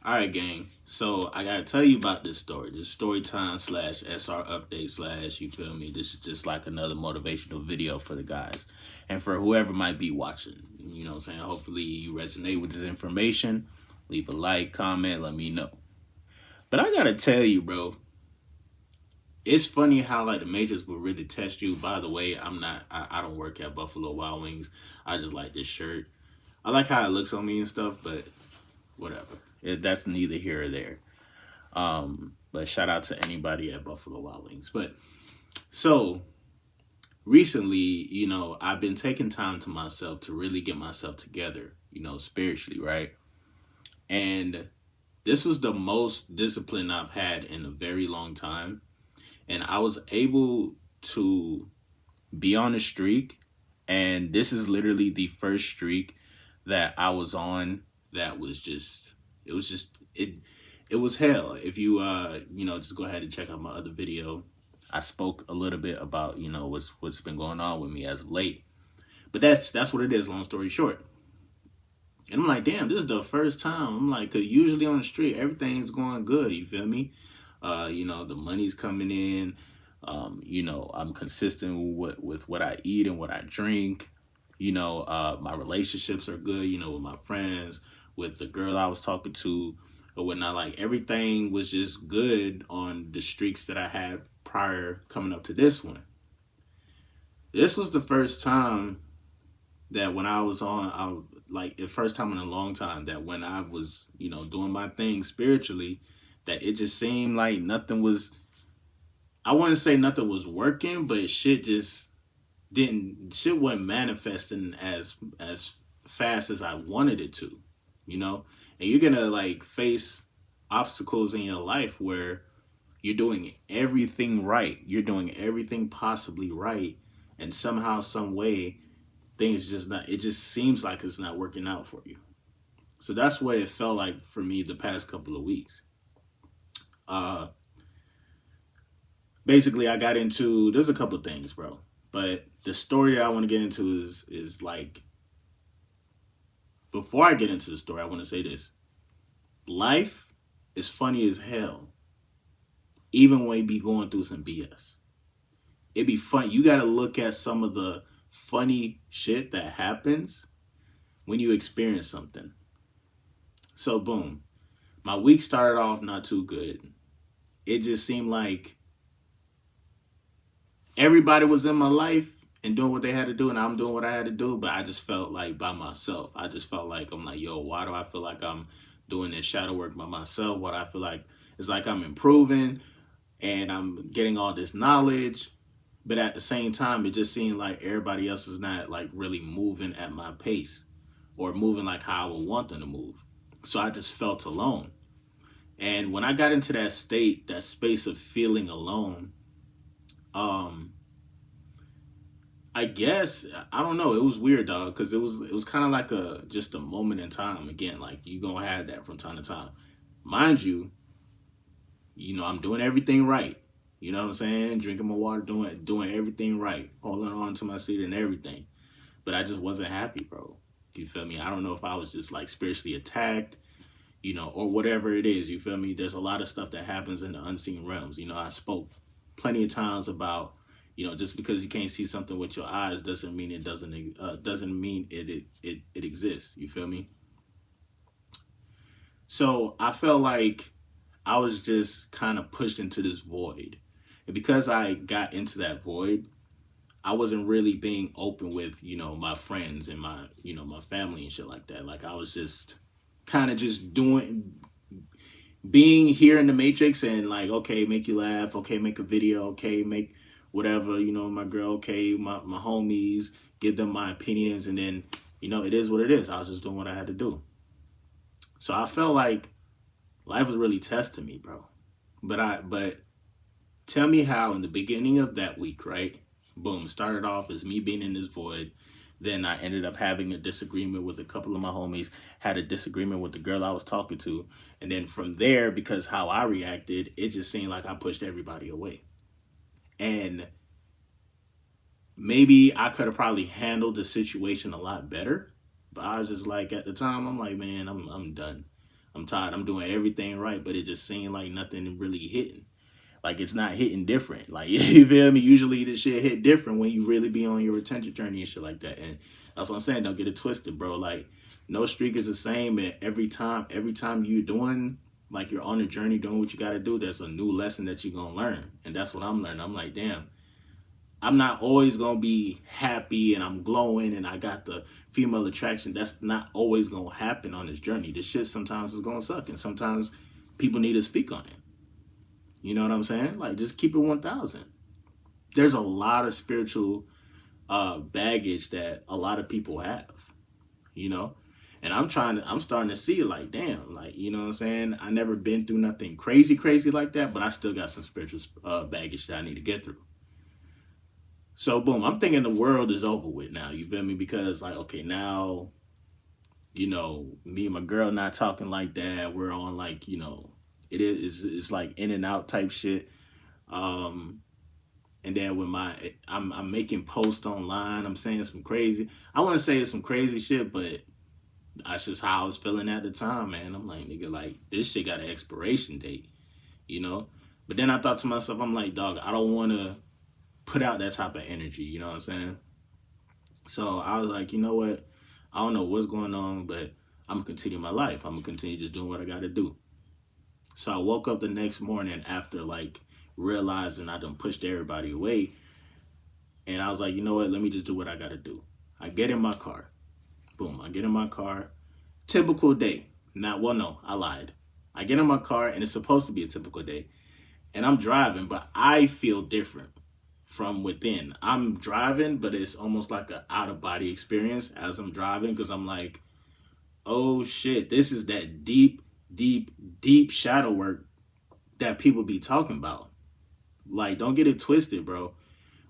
All right, gang. So I gotta tell you about this story. This story time slash SR update slash, you feel me? This is just like another motivational video for the guys and for whoever might be watching. You know what I'm saying? Hopefully you resonate with this information. Leave a like, comment, let me know. But I gotta tell you, bro, it's funny how like the majors will really test you. By the way, I don't work at Buffalo Wild Wings. I just like this shirt. I like how it looks on me and stuff, but whatever. That's neither here or there. But shout out to anybody at Buffalo Wild Wings. But so recently, I've been taking time to myself to really get myself together, spiritually, right? And this was the most discipline I've had in a very long time. And I was able to be on a streak. And this is literally the first streak that I was on that was just, it was just, it was hell. If you just go ahead and check out my other video. I spoke a little bit about what's been going on with me as of late, but that's what it is. Long story short, and I'm like, damn, this is the first time. I'm like, 'cause usually on the street everything's going good. You feel me? The money's coming in. I'm consistent with what I eat and what I drink. My relationships are good. With my friends, with the girl I was talking to, or whatnot. Like everything was just good on the streaks that I had prior coming up to this one. This was the first time that when I was on, like the first time in a long time that when I was, doing my thing spiritually, that it just seemed like nothing was. I wouldn't say nothing was working, but shit wasn't manifesting as fast as I wanted it to, you know? And you're gonna like face obstacles in your life where you're doing everything right. You're doing everything possibly right. And somehow, some way, things just not it just seems like it's not working out for you. So that's what it felt like for me the past couple of weeks. Uh Basically I got into there's a couple of things, bro. But the story that I want to get into is like before I get into the story, I want to say this. Life is funny as hell, even when you be going through some BS. It be fun. You got to look at some of the funny shit that happens when you experience something. So, boom. My week started off not too good. It just seemed like everybody was in my life and doing what they had to do, and I'm doing what I had to do, but I just felt like by myself. I just felt like I'm like, yo, why do I feel like I'm doing this shadow work by myself? What I feel like it's like I'm improving and I'm getting all this knowledge, but at the same time, it just seemed like everybody else is not like really moving at my pace or moving like how I would want them to move. So I just felt alone. And when I got into that state, that space of feeling alone, um, I guess I don't know. It was weird, dog, because it was kind of like a just a moment in time. Again, like you gonna have that from time to time, mind you. I'm doing everything right. You know what I'm saying? Drinking my water, doing everything right, holding on to my seat and everything. But I just wasn't happy, bro. You feel me? I don't know if I was just like spiritually attacked, or whatever it is. You feel me? There's a lot of stuff that happens in the unseen realms. I spoke plenty of times about, just because you can't see something with your eyes doesn't mean it doesn't mean it exists. You feel me? So I felt like I was just kind of pushed into this void, and because I got into that void, I wasn't really being open with my friends and my family and shit like that. Like I was just kind of just doing being here in the matrix and like, okay, make you laugh, okay, make a video, okay, make whatever, my girl, okay, my homies, give them my opinions, and then it is what it is. I was just doing what I had to do. So I felt like life was really testing me, bro. But tell me how in the beginning of that week, right? Boom, started off as me being in this void. Then I ended up having a disagreement with a couple of my homies, had a disagreement with the girl I was talking to. And then from there, because how I reacted, it just seemed like I pushed everybody away. And maybe I could have probably handled the situation a lot better. But I was just like, at the time, I'm like, man, I'm done. I'm tired. I'm doing everything right, but it just seemed like nothing really hitting. Like it's not hitting different. Like you feel me? Usually this shit hit different when you really be on your retention journey and shit like that. And that's what I'm saying. Don't get it twisted, bro. Like no streak is the same. And every time you're doing like you're on a journey doing what you got to do, there's a new lesson that you're gonna learn. And that's what I'm learning. I'm like, damn. I'm not always gonna be happy and I'm glowing and I got the female attraction. That's not always gonna happen on this journey. This shit sometimes is gonna suck, and sometimes people need to speak on it. You know what I'm saying? Like, just keep it 1,000. There's a lot of spiritual baggage that a lot of people have, you know? And I'm starting to see, like, damn, like, you know what I'm saying? I never been through nothing crazy like that, but I still got some spiritual baggage that I need to get through. So, boom, I'm thinking the world is over with now, you feel me? Because, like, okay, now, you know, me and my girl not talking like that. We're on, like, you know, it's like in and out type shit. And then when I'm making posts online, I'm saying some crazy. I wouldn't say it's some crazy shit, but that's just how I was feeling at the time, man. I'm like, nigga, like this shit got an expiration date, you know. But then I thought to myself, I'm like, dog, I don't want to put out that type of energy, you know what I'm saying? So I was like, you know what? I don't know what's going on, but I'm gonna continue my life. I'm gonna continue just doing what I gotta do. So I woke up the next morning after like realizing I done pushed everybody away. And I was like, you know what? Let me just do what I gotta do. I get in my car. Boom. I get in my car. Typical day. Well, no, I lied. I get in my car and it's supposed to be a typical day. And I'm driving, but I feel different from within. I'm driving, but it's almost like an out of body experience as I'm driving because I'm like, oh shit, this is that deep shadow work that people be talking about. Like, don't get it twisted, bro.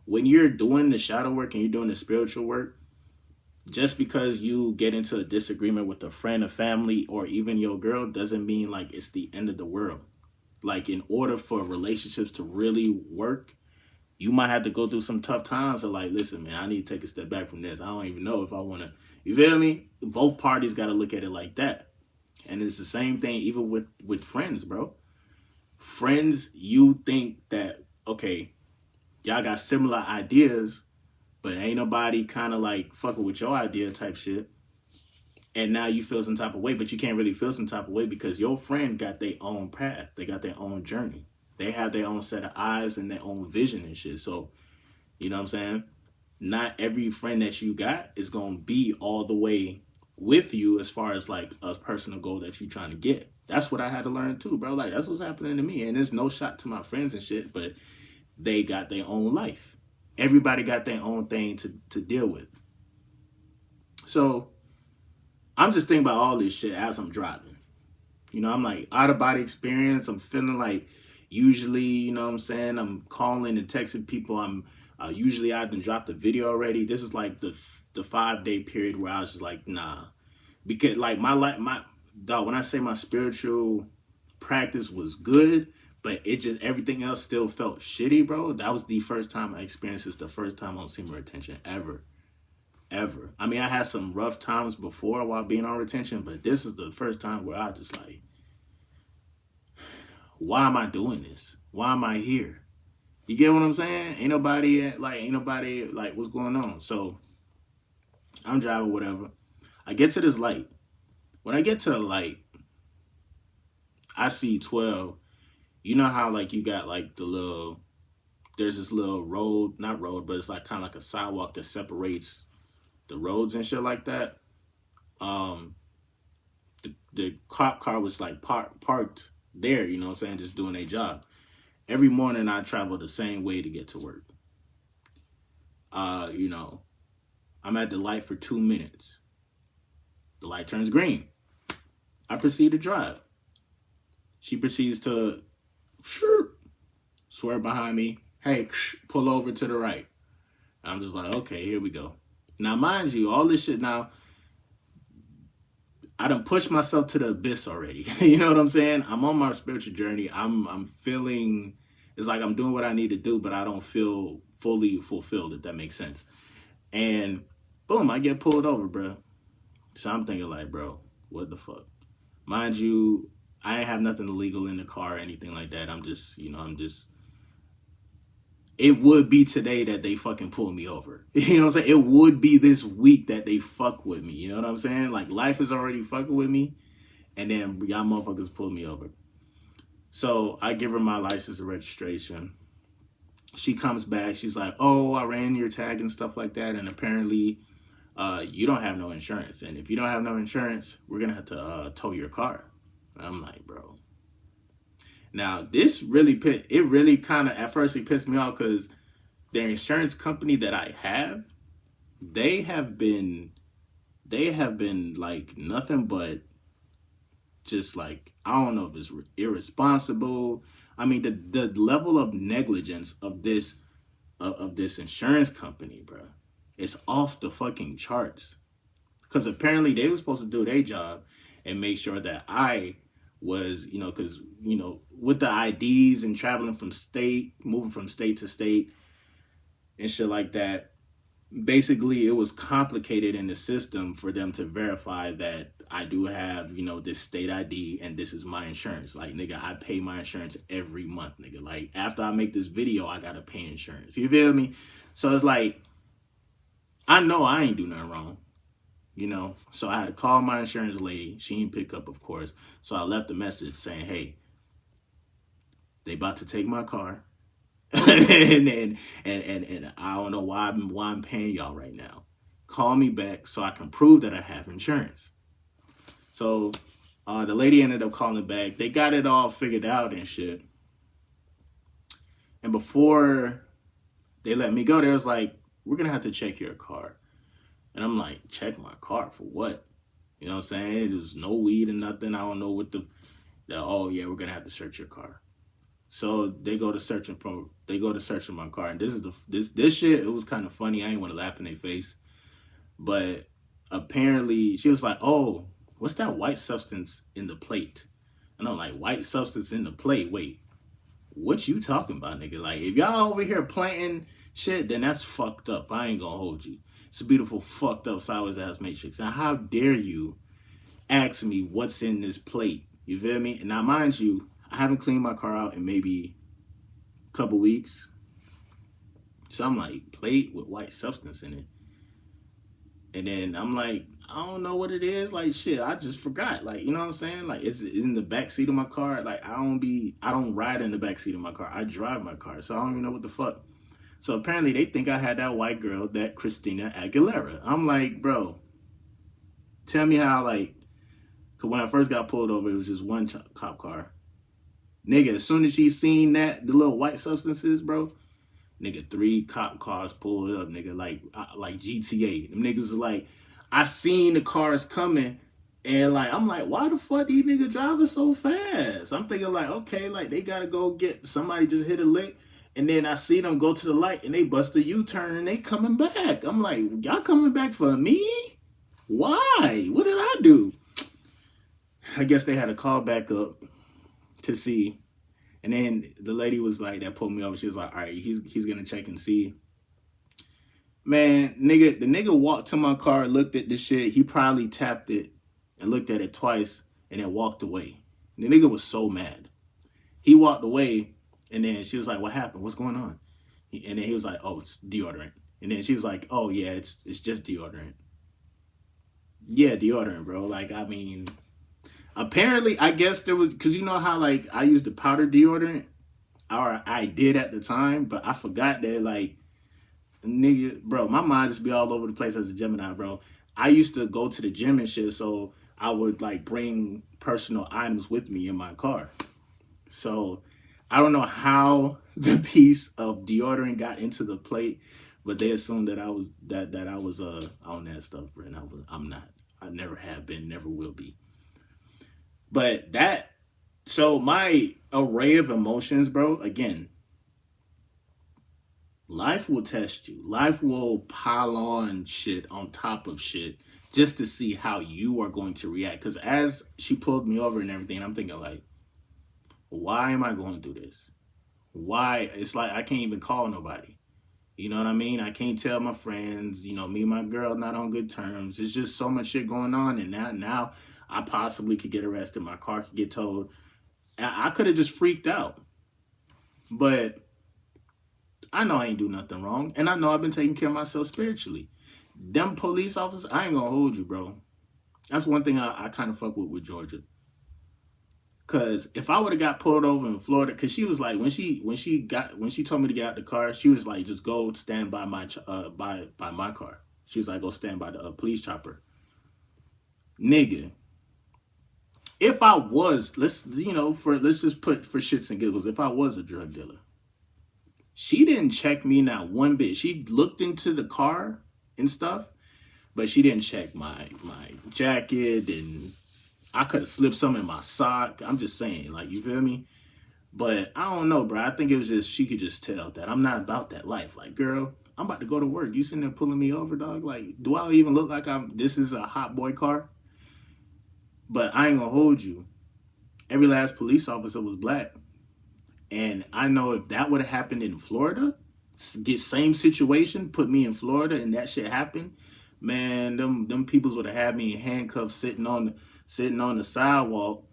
When you're doing the shadow work and you're doing the spiritual work, just because you get into a disagreement with a friend, a family, or even your girl doesn't mean like it's the end of the world. Like, in order for relationships to really work, you might have to go through some tough times of like, listen, man, I need to take a step back from this. I don't even know if I want to, you feel me? Both parties got to look at it like that. And it's the same thing even with friends, bro. Friends, you think that, okay, y'all got similar ideas, but ain't nobody kind of like fucking with your idea type shit. And now you feel some type of way, but you can't really feel some type of way because your friend got their own path. They got their own journey. They have their own set of eyes and their own vision and shit. So, you know what I'm saying? Not every friend that you got is going to be all the way with you as far as like a personal goal that you're trying to get. That's what I had to learn too, bro. Like, that's what's happening to me. And there's no shot to my friends and shit, but they got their own life. Everybody got their own thing to deal with. So I'm just thinking about all this shit as I'm driving. You know, I'm like out of body experience. I'm feeling like usually, you know what I'm saying? I'm calling and texting people. I'm usually I've been dropped the video already. This is like the 5-day period where I was just like, nah. Because like my dog, when I say my spiritual practice was good, but it just everything else still felt shitty, bro. That was the first time I experienced this, the first time on semen retention ever. I mean, I had some rough times before while being on retention, but this is the first time where I just like, why am I doing this? Why am I here? You get what I'm saying? Ain't nobody like, what's going on? So I'm driving, whatever. I get to this light. When I get to the light, I see 12. You know how like you got like there's this little road, not road, but it's like kind of like a sidewalk that separates the roads and shit like that. The cop car was like parked there, you know what I'm saying, just doing their job. Every morning I travel the same way to get to work. You know, I'm at the light for 2 minutes. The light turns green. I proceed to drive. She proceeds to swear behind me, hey, pull over to the right. I'm just like, okay, here we go. Now, mind you, all this shit now, I done pushed myself to the abyss already. You know what I'm saying? I'm on my spiritual journey. I'm feeling, it's like I'm doing what I need to do, but I don't feel fully fulfilled, if that makes sense. And boom, I get pulled over, bro. So I'm thinking like, bro, what the fuck? Mind you, I ain't have nothing illegal in the car or anything like that. I'm just, I'm just. It would be today that they fucking pull me over. You know what I'm saying? It would be this week that they fuck with me. You know what I'm saying? Like, life is already fucking with me, and then y'all motherfuckers pull me over. So I give her my license and registration. She comes back. She's like, "Oh, I ran your tag and stuff like that, and apparently, you don't have no insurance. And if you don't have no insurance, we're gonna have to tow your car." And I'm like, bro. Now this really kind of at first it pissed me off because the insurance company that I have, they have been like nothing but just like, I don't know if it's irresponsible. I mean, the level of negligence of this insurance company, bro, it's off the fucking charts. Because apparently they were supposed to do their job and make sure that I was, because, with the IDs and traveling from moving from state to state and shit like that, basically it was complicated in the system for them to verify that I do have, this state ID and this is my insurance. Like, nigga, I pay my insurance every month, nigga. Like, after I make this video, I gotta pay insurance. You feel me? So it's like, I know I ain't do nothing wrong. So I had to call my insurance lady. She didn't pick up, of course. So I left a message saying, "Hey, they about to take my car, and I don't know why I'm paying y'all right now. Call me back so I can prove that I have insurance." So the lady ended up calling back. They got it all figured out and shit. And before they let me go, they was like, "We're gonna have to check your car." And I'm like, "Check my car for what?" You know what I'm saying? There's no weed and nothing. I don't know what oh yeah, we're gonna have to search your car. So they go to searching my car, and this shit. It was kind of funny. I ain't want to laugh in their face, but apparently she was like, "Oh, what's that white substance in the plate?" And I'm like, "White substance in the plate? Wait, what you talking about, nigga? Like, if y'all over here planting shit, then that's fucked up. I ain't gonna hold you. It's a beautiful, fucked up, sideways ass matrix. Now, how dare you ask me what's in this plate?" You feel me? And now, mind you, I haven't cleaned my car out in maybe a couple weeks. So I'm like, plate with white substance in it. And then I'm like, I don't know what it is. Like, shit, I just forgot. Like, you know what I'm saying? Like, it's in the back seat of my car. Like, I don't ride in the back seat of my car. I drive my car. So I don't even know what the fuck. So apparently they think I had that white girl, that Christina Aguilera. I'm like, bro, tell me how, like, because when I first got pulled over, it was just one cop car. Nigga, as soon as she seen the little white substances, bro, nigga, 3 cop cars pulled up, nigga, like GTA. Them niggas is like, I seen the cars coming, and like, I'm like, why the fuck these niggas driving so fast? I'm thinking like, okay, like they gotta go get somebody just hit a lick, and then I see them go to the light, and they bust a U-turn, and they coming back. I'm like, y'all coming back for me? Why? What did I do? I guess they had to call back up to see. And then the lady was like, that pulled me over. She was like, all right, he's gonna check and see. Man, the nigga walked to my car, looked at the shit. He probably tapped it and looked at it twice and then walked away. The nigga was so mad. He walked away, and then she was like, what happened? What's going on? And then he was like, oh, it's deodorant. And then she was like, oh yeah, it's just deodorant. Yeah, deodorant, bro. Like, I mean, apparently, I guess there was, because you know how, like, I used the powder deodorant, or I did at the time, but I forgot that, like, nigga, bro, my mind just be all over the place as a Gemini, bro. I used to go to the gym and shit, so I would, like, bring personal items with me in my car. So I don't know how the piece of deodorant got into the plate, but they assumed that I was on that stuff, bro. And I'm not. I never have been, never will be. But so my array of emotions, bro, again, life will test you. Life will pile on shit on top of shit just to see how you are going to react. Because as she pulled me over and everything, I'm thinking like, why am I going through this? Why? It's like I can't even call nobody. You know what I mean? I can't tell my friends, me and my girl not on good terms. There's just so much shit going on. And now I possibly could get arrested. My car could get towed. I could have just freaked out. But I know I ain't do nothing wrong. And I know I've been taking care of myself spiritually. Them police officers, I ain't gonna hold you, bro. That's one thing I kind of fuck with Georgia. Cause if I would have got pulled over in Florida, cause she was like when she told me to get out the car, she was like, just go stand by my by my car. She was like, go stand by the police chopper. Nigga, if I was, let's just put for shits and giggles, if I was a drug dealer, she didn't check me not one bit. She looked into the car and stuff, but she didn't check my jacket, and I could have slipped some in my sock. I'm just saying, like, you feel me? But I don't know, bro. I think it was just, she could just tell that I'm not about that life. Like, girl, I'm about to go to work. You sitting there pulling me over, dog? Like, do I even look like this is a hot boy car? But I ain't gonna hold you. Every last police officer was black. And I know if that would have happened in Florida, same situation, put me in Florida and that shit happened, man, them peoples would have had me in handcuffs sitting on the sidewalk.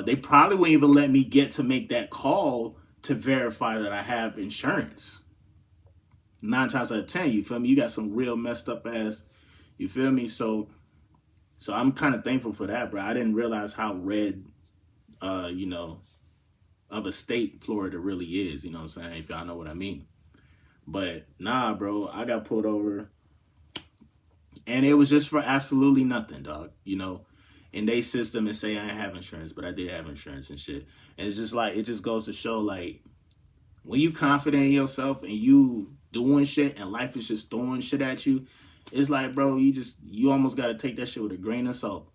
They probably wouldn't even let me get to make that call to verify that I have insurance. 9 times out of 10, you feel me? You got some real messed up ass, you feel me? So I'm kind of thankful for that, bro. I didn't realize how red, of a state Florida really is, you know what I'm saying? If y'all know what I mean. But nah, bro, I got pulled over and it was just for absolutely nothing, dog. In they system and say I didn't have insurance, but I did have insurance and shit. And it's just like, it just goes to show, like, when you confident in yourself and you doing shit and life is just throwing shit at you, it's like, bro, you almost got to take that shit with a grain of salt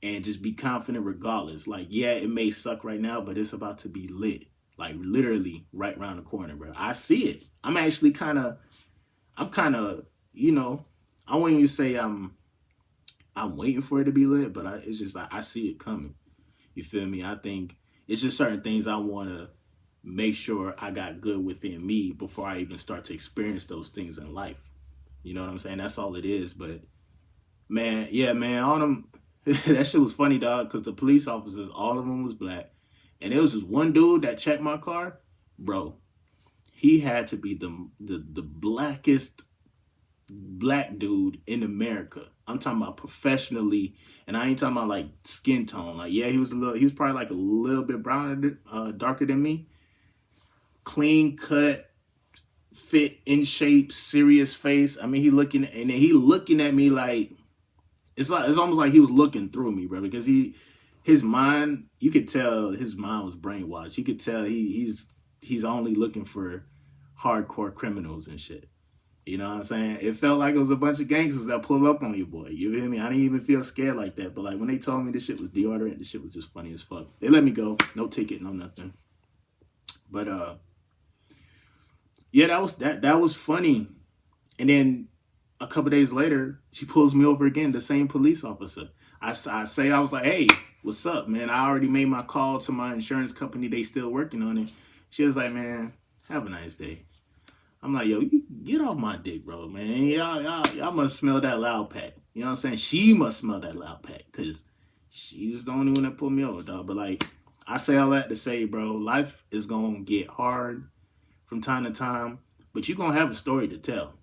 and just be confident regardless. Like, yeah, it may suck right now, but it's about to be lit. Like, literally right around the corner, bro. I see it. I'm actually kind of, I wouldn't even say I'm waiting for it to be lit, but it's just like I see it coming. You feel me? I think it's just certain things I want to make sure I got good within me before I even start to experience those things in life. You know what I'm saying? That's all it is. But man, yeah, man, on them, that shit was funny, dog, because the police officers, all of them was black. And it was just one dude that checked my car. Bro, he had to be the blackest black dude in America. I'm talking about professionally, and I ain't talking about like skin tone. Like, yeah, he was probably like a little bit browner, darker than me. Clean cut, fit, in shape, serious face. I mean, he looking at me like it's almost like he was looking through me, bro. Because his mind, you could tell his mind was brainwashed. You could tell he's only looking for hardcore criminals and shit. You know what I'm saying? It felt like it was a bunch of gangsters that pulled up on you, boy. You hear me? I didn't even feel scared like that. But like when they told me this shit was deodorant, this shit was just funny as fuck. They let me go. No ticket, no nothing. But yeah, that was funny. And then a couple days later, she pulls me over again, the same police officer. I was like, hey, what's up, man? I already made my call to my insurance company. They still working on it. She was like, man, have a nice day. I'm like, yo, you get off my dick, bro, man. Y'all must smell that loud pack. You know what I'm saying? She must smell that loud pack because she was the only one that pulled me over, dog. But like, I say all that to say, bro, life is going to get hard from time to time, but you're going to have a story to tell.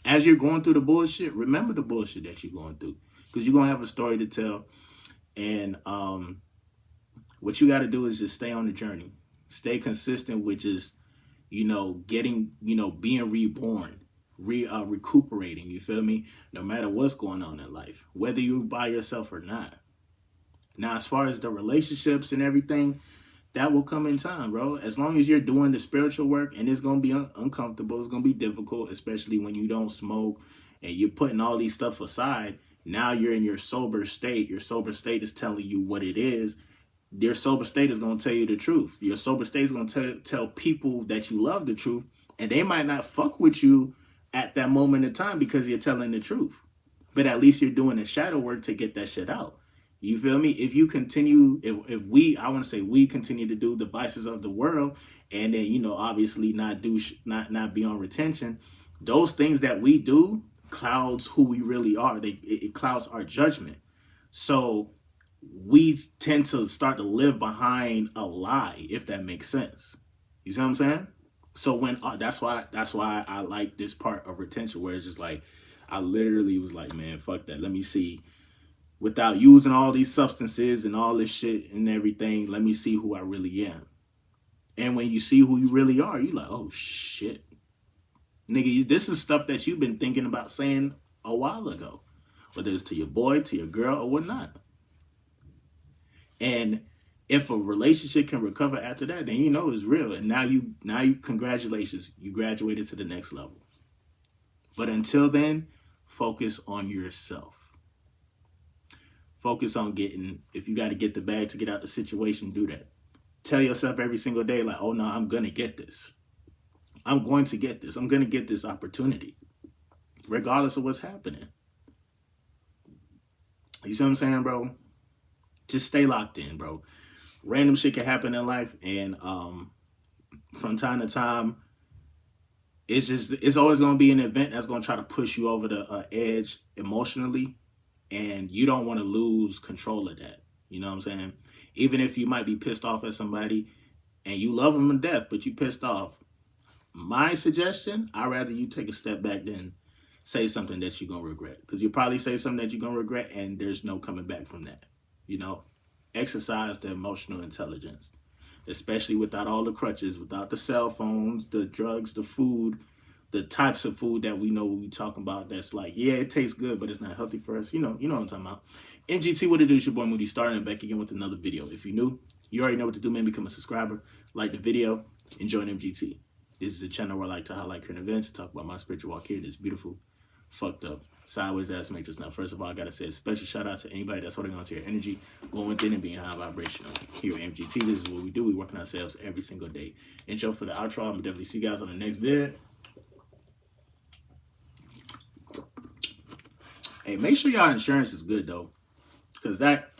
As you're going through the bullshit, remember the bullshit that you're going through because you're going to have a story to tell. And what you got to do is just stay on the journey. Stay consistent with just, getting, being reborn, recuperating, you feel me? No matter what's going on in life, whether you're by yourself or not. Now, as far as the relationships and everything, that will come in time, bro. As long as you're doing the spiritual work, and it's going to be uncomfortable, it's going to be difficult, especially when you don't smoke and you're putting all these stuff aside. Now you're in your sober state. Your sober state is telling you what it is. Your sober state is going to tell you the truth. Your sober state is going to tell people that you love the truth, and they might not fuck with you at that moment in time because you're telling the truth. But at least you're doing the shadow work to get that shit out. You feel me? If you continue, we continue to do the vices of the world, and then, obviously not be on retention, those things that we do clouds who we really are. It clouds our judgment. So we tend to start to live behind a lie, if that makes sense. You see what I'm saying? So when that's why I like this part of retention, where it's just like I literally was like, man, fuck that. Let me see, without using all these substances and all this shit and everything, let me see who I really am. And when you see who you really are, you like, oh shit, nigga, this is stuff that you've been thinking about saying a while ago, whether it's to your boy, to your girl, or whatnot. And if a relationship can recover after that, then you know it's real. And now you congratulations, you graduated to the next level. But until then, focus on yourself. Focus on getting, if you got to get the bag to get out the situation, do that. Tell yourself every single day, like, oh no, I'm going to get this. I'm going to get this. I'm going to get this opportunity, regardless of what's happening. You see what I'm saying, bro? Just stay locked in, bro. Random shit can happen in life, and from time to time, it's always going to be an event that's going to try to push you over the edge emotionally, and you don't want to lose control of that. You know what I'm saying? Even if you might be pissed off at somebody and you love them to death, but you pissed off, my suggestion, I'd rather you take a step back than say something that you're going to regret. Because you probably say something that you're going to regret, and there's no coming back from that. You know, exercise the emotional intelligence, especially without all the crutches, without the cell phones, the drugs, the food, the types of food that we know we talking about. That's like, yeah, it tastes good, but it's not healthy for us. You know what I'm talking about. MGT, what it do? It's your boy Moody, starting back again with another video. If you're new, you already know what to do, man. Become a subscriber, like the video, and join MGT. This is a channel where I like to highlight current events, talk about my spiritual walk here. This beautiful, fucked up, sideways ass matrix. Now, first of all, I gotta say a special shout out to anybody that's holding on to your energy, going within and being high vibrational. Here at MGT, this is what we do. We work on ourselves every single day. Intro for the outro. I'm gonna definitely see you guys on the next vid. Hey, make sure y'all insurance is good though, because that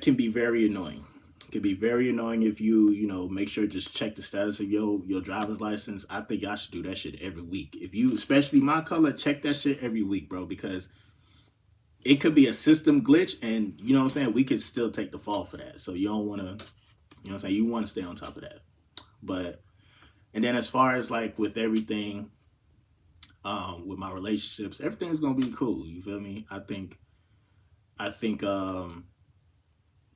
can be very annoying. It can be very annoying if you make sure just check the status of your driver's license. I think y'all should do that shit every week. If you, especially my color, check that shit every week, bro, because it could be a system glitch, and you know what I'm saying, we could still take the fall for that. So you don't want to, you know what I'm saying, you want to stay on top of that. But, and then as far as like with everything, with my relationships, everything's gonna be cool. You feel me? I think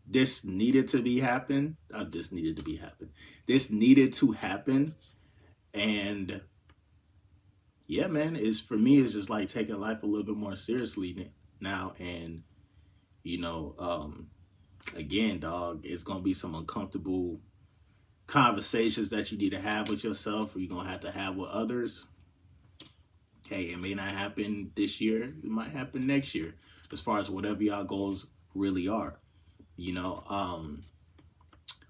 this needed to be happen. This needed to be happen. This needed to happen. And yeah, man, for me, it's just like taking life a little bit more seriously now. And, again, dog, it's going to be some uncomfortable conversations that you need to have with yourself, or you're going to have with others. Okay, it may not happen this year. It might happen next year, as far as whatever y'all goals really are.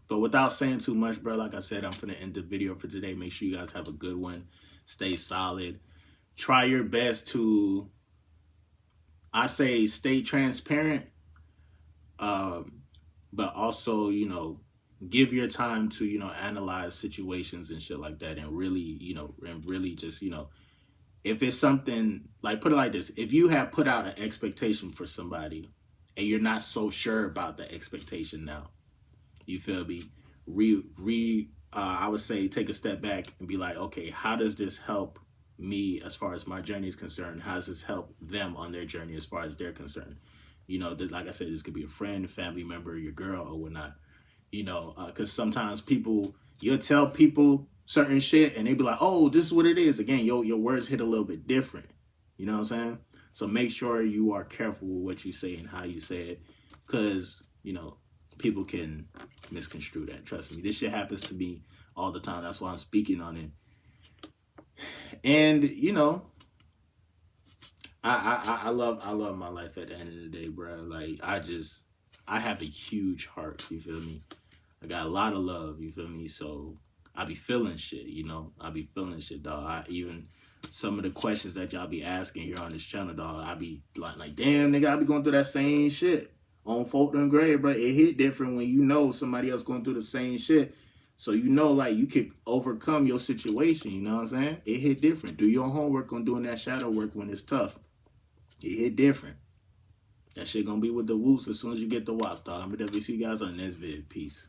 But without saying too much, bro, like I said, I'm gonna end the video for today. Make sure you guys have a good one. Stay solid. Try your best to, I say, stay transparent, but also, give your time to, analyze situations and shit like that, and really, just, if it's something, like, put it like this: if you have put out an expectation for somebody and you're not so sure about the expectation now, you feel me? I would say take a step back and be like, okay, how does this help me as far as my journey is concerned? How does this help them on their journey as far as they're concerned? Like I said, this could be a friend, family member, your girl, or whatnot. Because sometimes you'll tell people certain shit and they be like, oh, this is what it is. Again, your words hit a little bit different. You know what I'm saying? So make sure you are careful with what you say and how you say it, because, people can misconstrue that. Trust me, this shit happens to me all the time. That's why I'm speaking on it. And, I love my life at the end of the day, bro. Like, I have a huge heart, you feel me? I got a lot of love, you feel me? So I be feeling shit, I be feeling shit, dog. Even some of the questions that y'all be asking here on this channel, dog, I be like, damn, nigga, I be going through that same shit on Fulton Grade, bro. It hit different when somebody else going through the same shit. So like, you could overcome your situation, you know what I'm saying? It hit different. Do your homework on doing that shadow work when it's tough. It hit different. That shit gonna be with the whoops as soon as you get the watch, dog. I'm gonna definitely see you guys on the next vid. Peace.